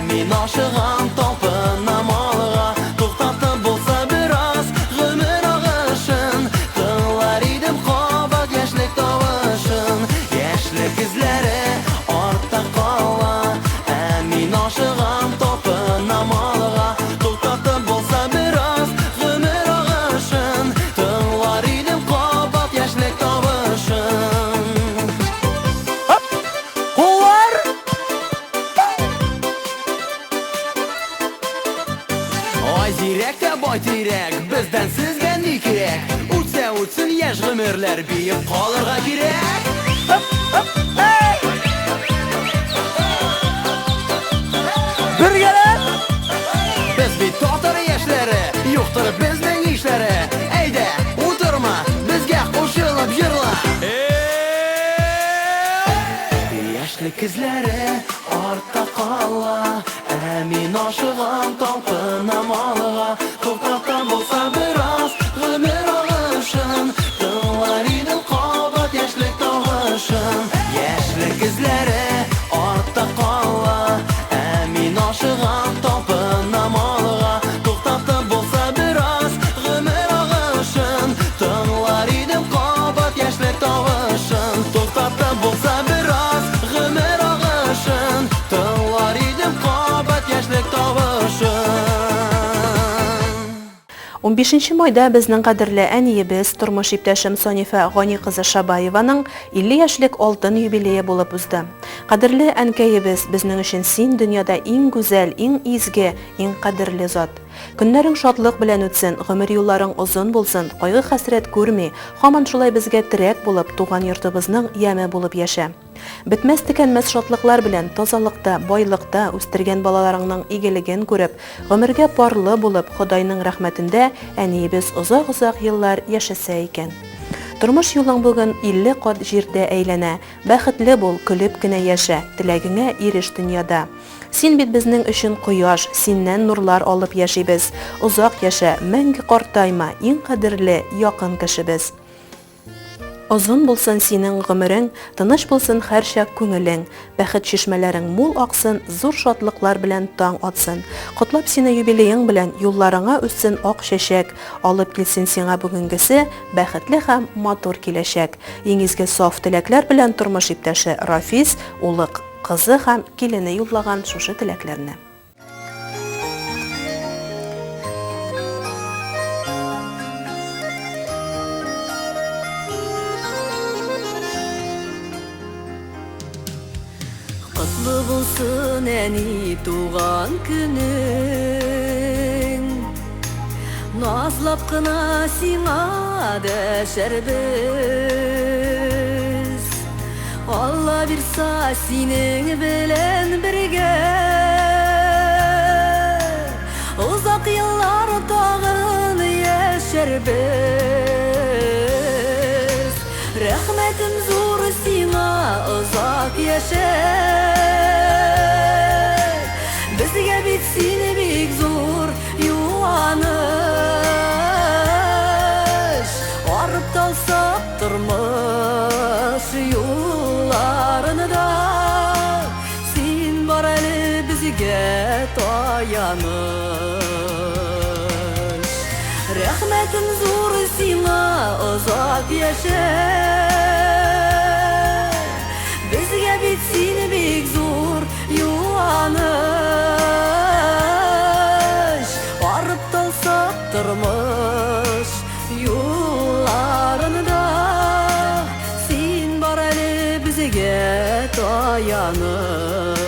мин ашыган талпынам алга. Туктатып булса бераз гомер агышын, тыңлар идем кабат яшьлек тавышын. Яшьлек эзләре артта кала, мин ашыган талпынам алга. Туктатып булса бераз гомер агышын, тыңлар идем кабат яшьлек тавышын. Ай зирәк тә бай тирәк, бездән сезгә ни кирәк? Үтсә үтсен яшь гомерләр, биек калырга кирәк. Бергәләп! Без бит татар яшьләре, юктыр безнең ишләре. Әйдә, утырма, безгә кушылып җырла. Яшьлек эзләре артта кала, мин ашыган талпынам алга. Туктатып булса бераз гомер агышын, тыңлар идем кабат яшьлек тавышын. Яшьлек эзләре артта кала, мин ашыган талпынам алга. Туктатып булса бераз гомер агышын, тыңлар идем кабат яшьлек тавышын. Туктатып булса бераз гомер агышын, тыңлар идем кабат яшьлек тавышын. 15 майда безнең кадерле әниебез, тормыш иптәшем Санифа Гани кызы Шабаеваның 50 яшьлек алтын юбилее булып узды. Кадерле әнкәебез, безнең өчен син дөньяда иң гүзәл, иң изге, иң кадерле зат. Көннәрең шатлык белән үтсен, гомер юлларың озын булсын, кайгы хәсрәт күрми, һаман шулай безгә терәк булып, туган йортыбызның яме булып яшә. Бетмәс тикәнмәс шатлыклар белән тазалыкта, байлыкта үстергән балаларыңның игелеген күреп, гомергә парлы булып, Худайның рәхмәтендә әниебез озак-озак еллар яшәсә икән. Тормыш юлың бүген 50 кат җирдә әйләнә. Бәхетле бул, көлеп кенә яшә, теләгеңә иреш дөньяда. Син бит безнең өчен кояш, синнән нурлар алып яшибез. Узак яшә, мәңге картайма, иң кадерле, якын кешебез. Озын булсын синең гомерең, тыныч булсын һәр чак күңелең, бәхет чишмәләрең мул аксын, зур шатлыклар белән таң атсын. Котлап сине юбилеең белән, юлларыңа үссен ак чәчәк, алып килсен сиңа бүгенгесе бәхетле һәм матур киләчәк. Иңизге саф теләкләр белән тормыш иптәше Рафис, улык, кызы һәм килене юллаган шушы теләкләрне. Құтлы булсын әни туган көнең, назлап кына сиңа дәшәрбез. Алла бирса синең белән бергә, узак еллар тагын яшәрбез. Рәхмәтем зур сиңа, озак яшә. Безгә бит син бик зур юаныш, арып талсак тормыш юлларында, син бар әле безгә таяныш. Рәхмәтем зур сиңа, озак яшә. Безгә бит син бик зур юаныш, арып талсак тормыш юлларында, син бар әле безгә таяныш.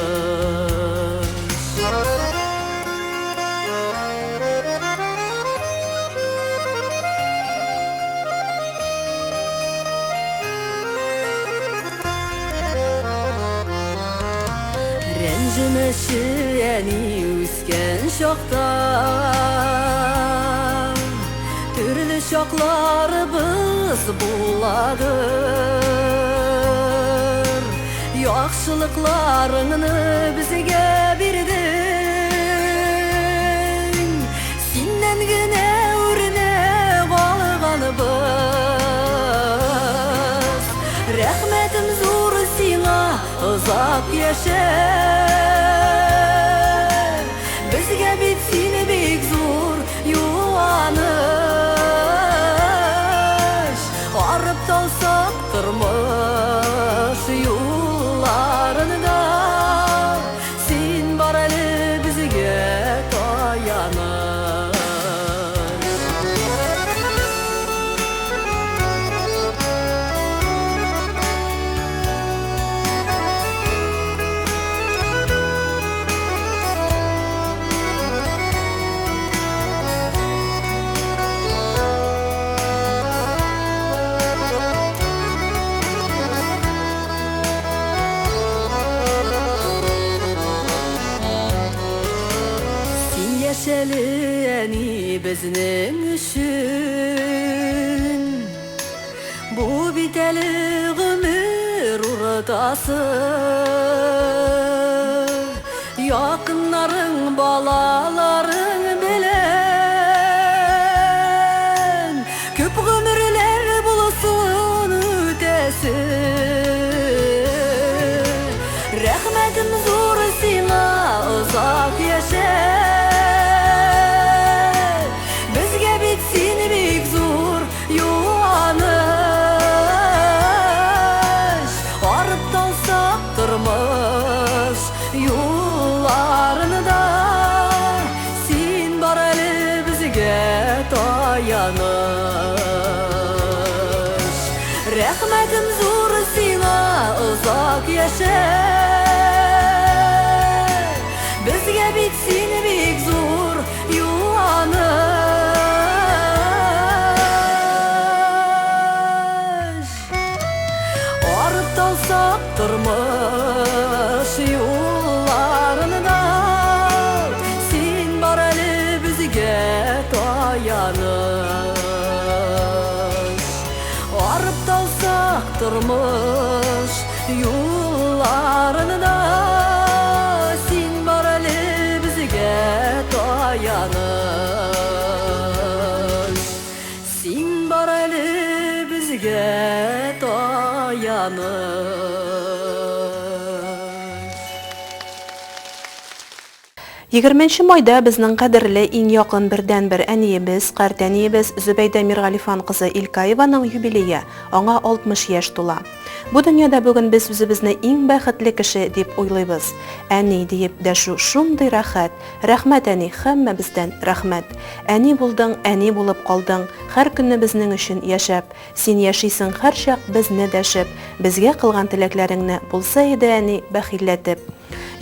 Рәнҗемеші әни үскән шақта, түрлі шақларыбыз буладыр. Яхшылыкларыңны безгә бирдең, синнән генә үрнәк алганыбыз. Рәхмәтем зур сиңа, озак яшә. Безгә бит син бик зур юаныш, арып талсак тормыш юлларында, син бар әле безгә таяныш. Яшәле әни безнең өчен, бу бит әле гомер уртасы. Якыннарың, балаларың белән күп гомерләр булсын үтәсен. Рәхмәтем зур сиңа, озак яшә. Син бик зур юаныш, арып талсак тормыш юлларында, син бар әле безгә таяныш. Рәхмәтем зур сиңа, озак яшә. Безгә бит син бик зур юаныш, turmuş yollarında sen bar eli bizge tayanış Arıp dalsak turmuş yollarında sen bar eli bizge tayanış sen bar eli bizge tayanış 20 майда безнең кадерле иң якын бердән-бер әниебез, картәниебез Зөбәйдә Миргалифан кызы Илкаеваның юбилее, аңа 60 яшь тула. Бу дөньяда бүген без үзебезне иң бәхетле кеше дип уйлыйбыз. Әни дип дәшү шундый рәхәт. Рәхмәт әни, һәммәбездән рәхмәт. Әни булдың, әни булып калдың. Һәр көнне безнең өчен яшәп, син яшисең һәр чак безне дәшеп, безгә кылган теләкләреңне булса иде әни бәхилләтеп.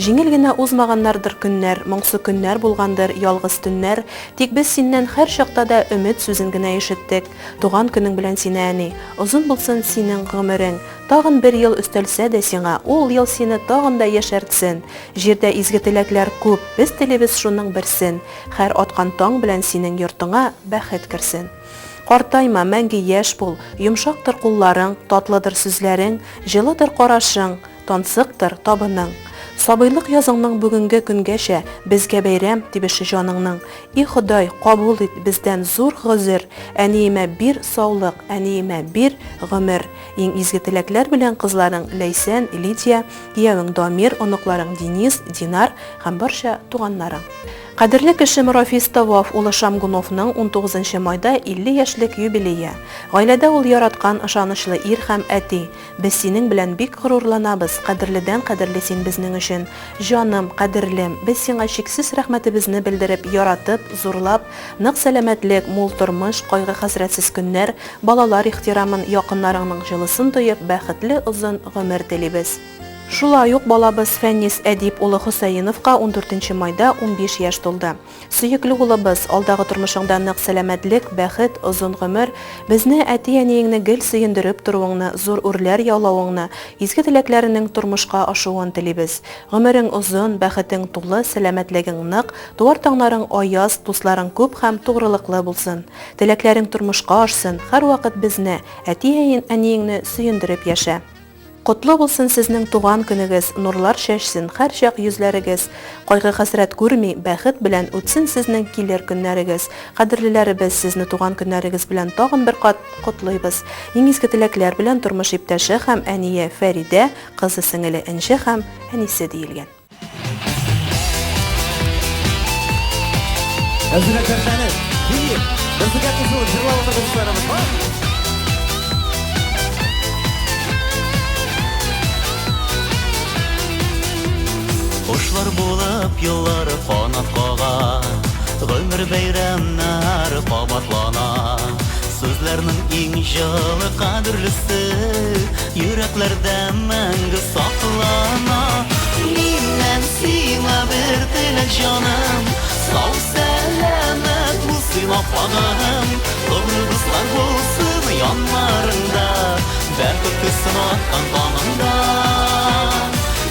Җиңел генә узмаганнардыр көннәр, моңсу көннәр булгандыр, ялгыз төннәр, тик без синнән һәр чакта да өмет сүзен генә ишеттек. Туган көнең белән сине әни, озын булсын синең гомерең. Тагын бер ел өстәлсә дә сиңа, ул ел сине тагын да яшәртсен. Җирдә изге теләкләр күп, без телебез шуның берсен. Һәр аткан таң белән синең йортыңа бәхет керсен. Картайма, мәңге яшь бул, йомшактыр кулларың, татлыдыр сүзләрең, җылыдыр карашың, тансыктыр табының. Сабыйлык языңның бүгенге көнгәчә безгә бәйрәм тибеше җаныңның. И Ходай, кабул ит бездән зур гызыр. Әниемә бир саулык, әниемә бир гомер. Иң изге теләкләр белән кызларың Ләйсән, Лидия, киявең Дамир, оныкларың Денис, Динар һәм барча туганнарың. Кадерле кеше Мурафис Таваф улы Шамгуновның 19 майда 50 яшьлек юбилее. Гаиләдә ул яраткан ышанычлы ир һәм әти. Без синең белән бик горурланабыз. Кадерледән кадерле син безнең өчен. Җаным, кадерлем, без сиңа чиксез рәхмәтебезне белдереп, яратып, зурлап, нык сәламәтлек, мул тормыш, кайгы-хәсрәтсез көннәр, балалар ихтирамын, якыннарыңның җылысын тоеп, бәхетле озын гомер телибез. Шулай ук балабыз Фәнис Әдип улы Хусаиновка 14 майда 15 яшь тулды. Сөекле улыбыз, алдагы тормышыңда нык сәламәтлек, бәхет, озын гомер, безне әти-әниеңне гел сөендереп торуыңны, зур үрләр яулавыңны, изге теләкләренең тормышка ашуын телибез. Гомерең озын, бәхетең тулы, сәламәтлегең нык, туар таңнарың аяз, дусларың күп һәм тугрылыклы булсын. Теләкләрең тормышка ашсын, һәр вакыт безне, әти-әниеңне сөендереп яшә. Котлы булсын сезнең туган көнегез, нурлар чәчсен һәр чак йөзләрегез. Кайгы-хәсрәт күрми, бәхет белән үтсен сезнең килер көннәрегез. Кадерлеләребез, сезне туган көннәрегез белән тагын бер кат котлыйбыз. Иң изге теләкләр белән тормыш иптәше һәм әние Фәридә, кызы сеңеле Энҗе һәм әнисе диелгән. Әзрәтләрсәнез, киеп, безгә кызыл җырлап утыргызларыбыз бар. Кошлар булып еллар канат кага, гомер бәйрәмнәр кабатлана. Сүзләрнең иң җылы кадерлесе йөрәкләрдә мәңге саклана. Миннән сиңа бер теләк җаным, сау сәламәт булсын апагым. Добры дуслар булсын яннарында, бәхет төсен аткан таңында.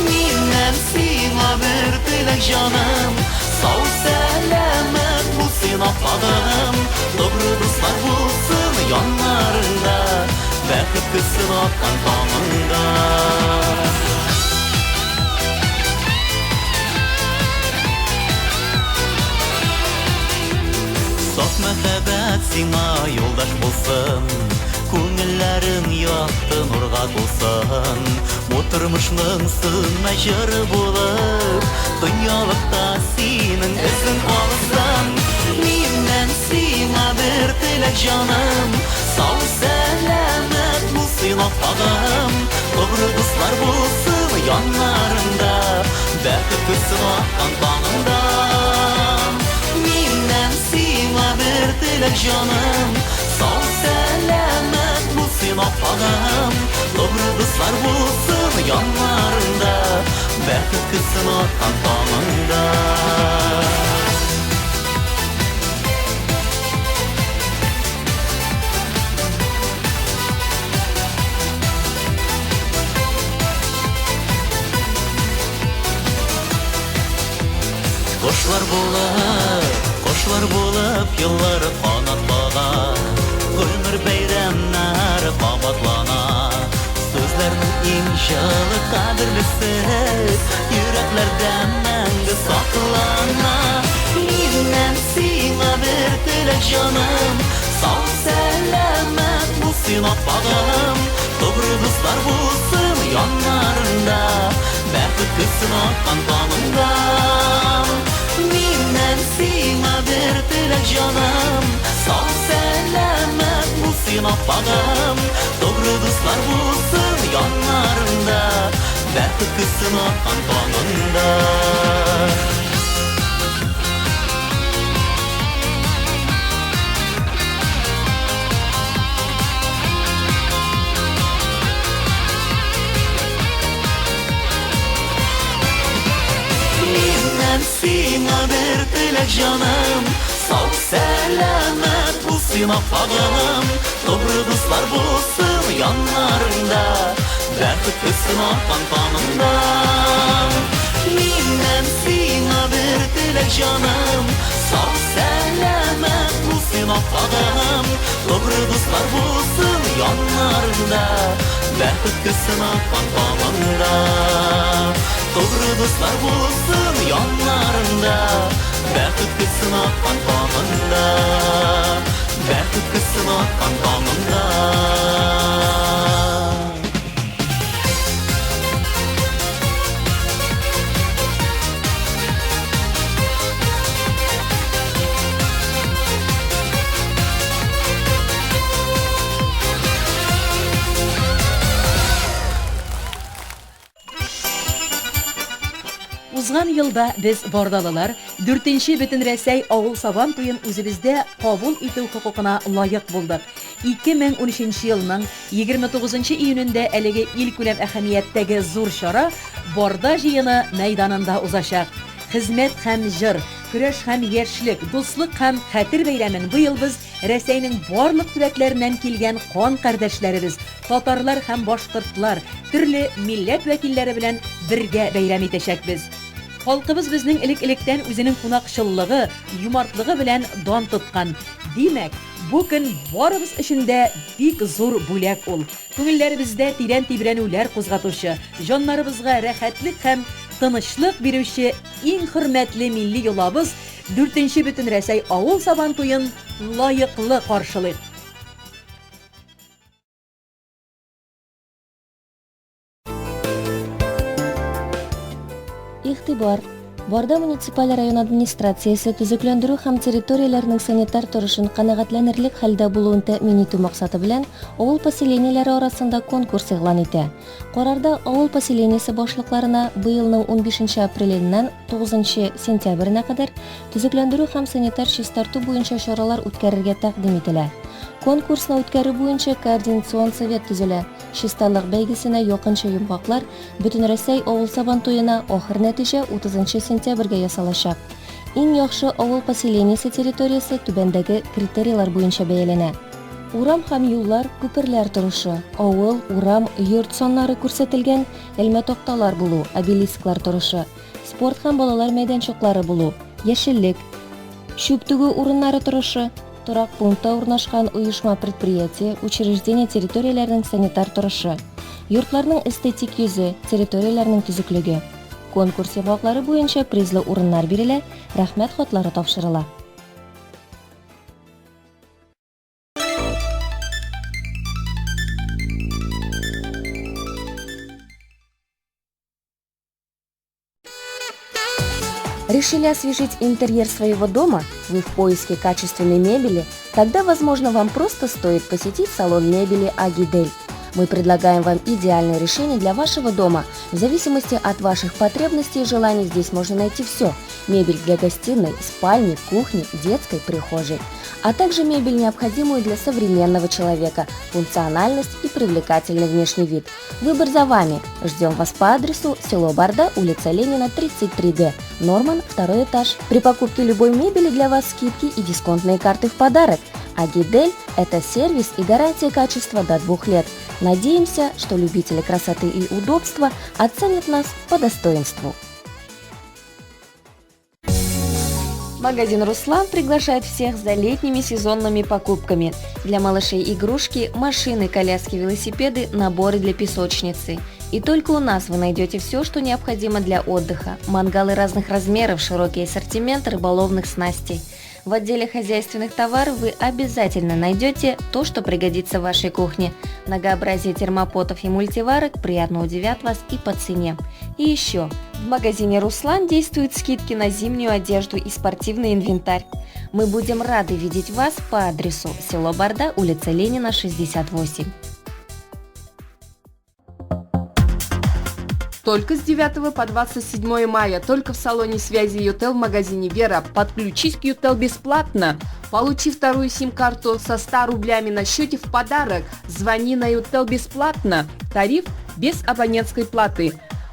Миннән сиңа бер теләк җаным, сау сәламәт булсын апагым. Добры дуслар булсын яннарында, бәхет төсен аткан таңында. Саф мәхәббәт сиңа юлдаш булсын, күңелләрем якты нурга тулсын. Бу тормышның сынмы җыры булып, дөньялыкта синең эзең калсын. Миннән сиңа бер теләк җаным, сау сәламәт булсын апагым. Добры дуслар булсын яннарында, бәхет төсен аткан таңында. Миннән сиңа бер теләк җаным, сау сәламәт булсын апагым. Добры дуслар булсын яннарында, бәхет төсен аткан таңында. Кошлар булып еллар канатлана, гомер бәйрәмнәре кабатлана. Сүзләрнең иң җылы кадерлесе йөрәкләрдә мәңге саклана. Миннән сиңа бер теләк җаным, сау сәламәт булсын апагым. Добры дуслар булсын яннарында, бәхет көтсен аккан канымда. Миннән сиңа бер теләк җаным, сау сәламәт булсын апагым. Добры дуслар булсын яннарында, бәхет көтсен аккан канымда. Сиңа бер теләк җаным, сау сәламәт булсын апагым. Добры дуслар булсын яннарында, бәхет көтсен аккан канымда. Миннән сиңа бер теләк җаным, сау сәламәт булсын апагым. Добры дуслар булсын яннарында, бәхет көтсен аккан канымда. Добры дуслар булсын яннарында, бәхет көтсен аккан канымда, бәхет көтсен аккан канымда. Узган елда без бардалылар 4-нче Бөтенрәсәй авыл сабан туен үзебездә кабул итү хокукына лаек булдык. 2013 елның 29 июнендә әлеге ил күләм әһәмияттәге зур чара Барда җыены мәйданында узачак. Хезмәт һәм җыр, көрәш һәм яшьлек, дуслык һәм хәтер бәйрәмен быел без Рәсәйнең барлык төбәкләреннән килгән кан кардәшләребез, татарлар һәм башкортлар, төрле милләт вәкилләре белән бергә бәйрәм итәчәкбез. Халкыбыз безнең элек-электән үзенең кунакчыллыгы, юмартлыгы белән дан тоткан. Димәк, бу көн барыбыз өчен дә бик зур бүләк ул. Күңелләребездә тирән тибрәнүләр кузгатучы, җаннарыбызга рәхәтлек һәм тынычлык бирүче иң хөрмәтле милли йолабыз 4-нче Бөтенрәсәй авыл сабан туен лаеклы каршылыйк. Игътибар! Барда муниципаль район администрациясе төзекләндерү һәм территорияләрнең санитар торышын канәгатьләнерлек хәлдә булуын тәэмин итү максаты белән авыл поселенияләре арасында конкурс игълан итә. Карарда авыл поселениясе башлыкларына быелның 15 апреленнән 9 сентябренә кадәр төзекләндерү һәм санитар чистарту буенча чаралар үткәрергә тәкъдим ителә. Конкурсны үткәрү буенча координацион совет төзелә. Чисталык бәйгесенә якынча йомгаклар Бөтенрәсәй авыл сабан туена ахыр нәтиҗә 30 сентябрьгә ясалачак. Иң яхшы авыл поселениясе территориясе түбәндәге критерийлар буенча бәяләнә. Урам һәм юллар, күперләр торышы, авыл, урам, йорт саннары күрсәтелгән элмә такталар булу, обелисклар торышы, спорт һәм балалар мәйданчыклары булу, яшеллек, чүп түгү урыннары торышы, торак пунктта урнашкан оешма предприятие, учреждение территорияләрнең санитар торышы, йортларның эстетик йөзе, территорияләрнең төзеклеге. Конкурс ябаклары буенча призлы урыннар бирелә, рәхмәт хатлары тапшырыла. Решили освежить интерьер своего дома? Вы в поиске качественной мебели? Тогда, возможно, вам просто стоит посетить салон мебели Агидель. Мы предлагаем вам идеальное решение для вашего дома. В зависимости от ваших потребностей и желаний здесь можно найти все. Мебель для гостиной, спальни, кухни, детской, прихожей. А также мебель, необходимую для современного человека, функциональность и привлекательный внешний вид. Выбор за вами. Ждем вас по адресу село Барда, улица Ленина, 33Г, Норман, 2 этаж. При покупке любой мебели для вас скидки и дисконтные карты в подарок. Агидель – это сервис и гарантия качества до 2 лет. Надеемся, что любители красоты и удобства оценят нас по достоинству. Магазин «Руслан» приглашает всех за летними сезонными покупками. Для малышей игрушки, машины, коляски, велосипеды, наборы для песочницы. И только у нас вы найдете все, что необходимо для отдыха. Мангалы разных размеров, широкий ассортимент рыболовных снастей. В отделе хозяйственных товаров вы обязательно найдете то, что пригодится в вашей кухне. Многообразие термопотов и мультиварок приятно удивят вас и по цене. И еще, в магазине «Руслан» действуют скидки на зимнюю одежду и спортивный инвентарь. Мы будем рады видеть вас по адресу село Барда, улица Ленина, 68. Только с 9 по 27 мая, только в салоне связи Ютел в магазине Вера. Подключись к Ютел бесплатно. Получи вторую сим-карту со 100 рублями на счете в подарок. Звони на Ютел бесплатно. Тариф без абонентской платы.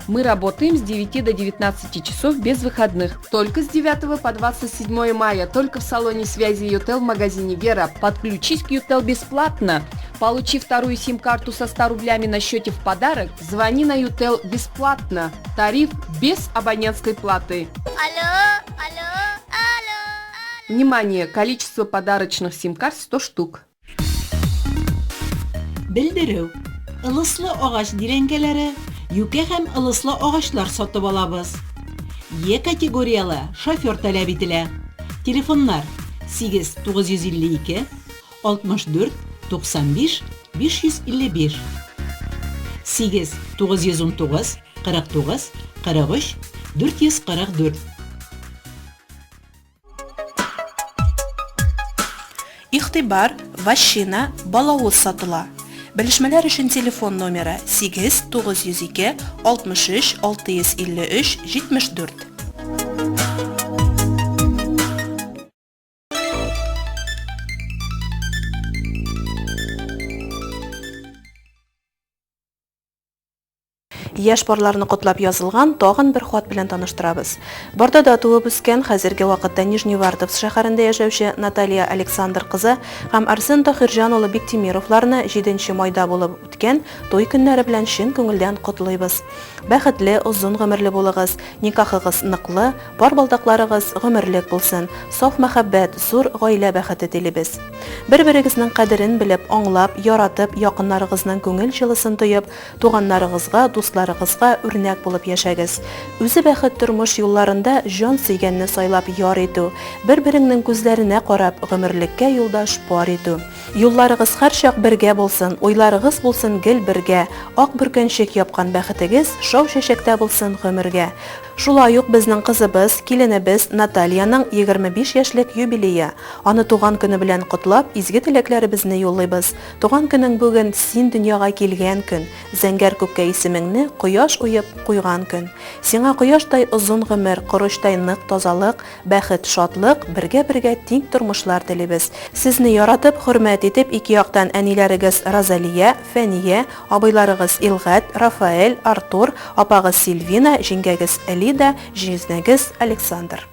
Мы работаем с 9 до 19 часов без выходных. Только с 9 по 27 мая, только в салоне связи Ютел в магазине Вера. Подключись к Ютел бесплатно. Получи вторую сим-карту со 100 рублями на счете в подарок. Звони на Ютел бесплатно. Тариф без абонентской платы. Алло. Внимание! Количество подарочных сим-карт 100 штук. Белдерү. Ылыслы агач дирәңгәләре, юкә һәм ылыслы агачлар сатып алабыз. Е категориялы шофер таләп ителә. Телефоннар 8952 64 95 555 8919 49 43 444. Игътибар, ващина, балавыз сатыла. Белешмәләр өчен телефон номеры 8902 63 653 74. Яшь парларны котлап язылган тагын бер хат белән таныштырабыз. Бардада туып үскән, хәзерге вакытта Нижневартовск шәһәрендә яшәүче Наталья Александр кызы һәм Арсен Тахирҗан улы Биктимировларны 7 майда булып үткән той көннәре белән чын күңелдән котлыйбыз. Бәхетле, озын гомерле булыгыз, никахыгыз ныклы, бар балдакларыгыз гомерлек булсын, саф мәхәббәт, зур гаилә бәхете телибез. Бер-берегезнең кадерен белеп, аңлап, яратып, якыннарыгызның күңел җылысын тоеп, туганнарыгызга, дусларыгызга үрнәк булып яшәгез. Үзе бәхет тормыш юлларында җан сөйгәнне сайлап яр итү, бер-береңнең күзләренә карап, гомерлеккә юлдаш пар итү. Юлларыгыз һәрчак бергә булсын, уйларыгыз булсын гел бергә, ак бөркәнчек япкан бәхетегез шау чәчәктә булсын гомергә. Шулай ук безнең кызыбыз, киленебез Натальяның 25 яшьлек юбилее. Аны туган көне белән котлап, изге теләкләребезне юллыйбыз. Туган көнең бүген син дөньяга килгән көн. Зәңгәр күккә исемеңне кояш уеп куйган көн. Сиңа кояштай озын гомер, корыштай нык тазалык, бәхет, шатлык, бергә-бергә тиң тормышлар телибез. Сезне яратып, хөрмәт итеп, ике яктан әниләрегез Розалия, Фәния, абыйларыгыз Илгат, Рафаэль, Артур, апагыз Сильвина, җиңгәгез Лида, җизнәгез Александр.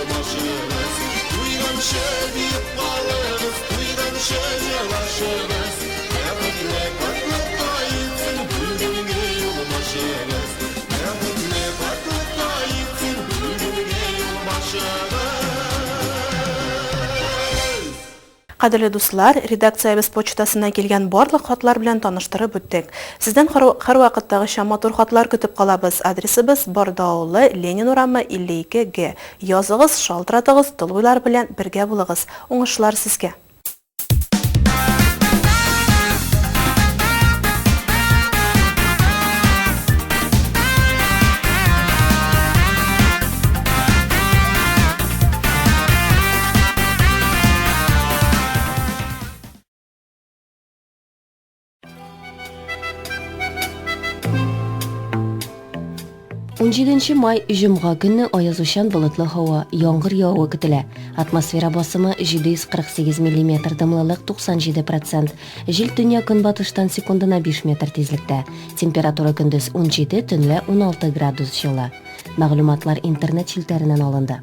yılbaşımız Duydança deyip balımız Duydança yavaşımız Mehmet'le farklıkta gitsin Bülbülge yılbaşımız Mehmet'le farklıkta gitsin Bülbülge yılbaşımız Qadrli dostlar, redaksiyamiz почтасына келген барлык хатлар белән таныштырып үттек. Сездән һәрвакыттагы матур хатлар көтеп калабыз. Адресыбыз Барда авылы, Ленин урамы 52Г. Языгыз, шалтыратыгыз, тылгыйлар белән бергә булыгыз. Уңышлар сезгә. Май Җомга көнне аязучан болытлы һава, яңгыр явуы көтелә. Атмосфера басымы 748 мм дымлылык 97%. Җил төньяк-көнбатыштан секундына 5 метр тизлектә. Температура көндез 17, төнлә 16 градус җылы. Мәгълүматлар интернет челтәреннән алынды.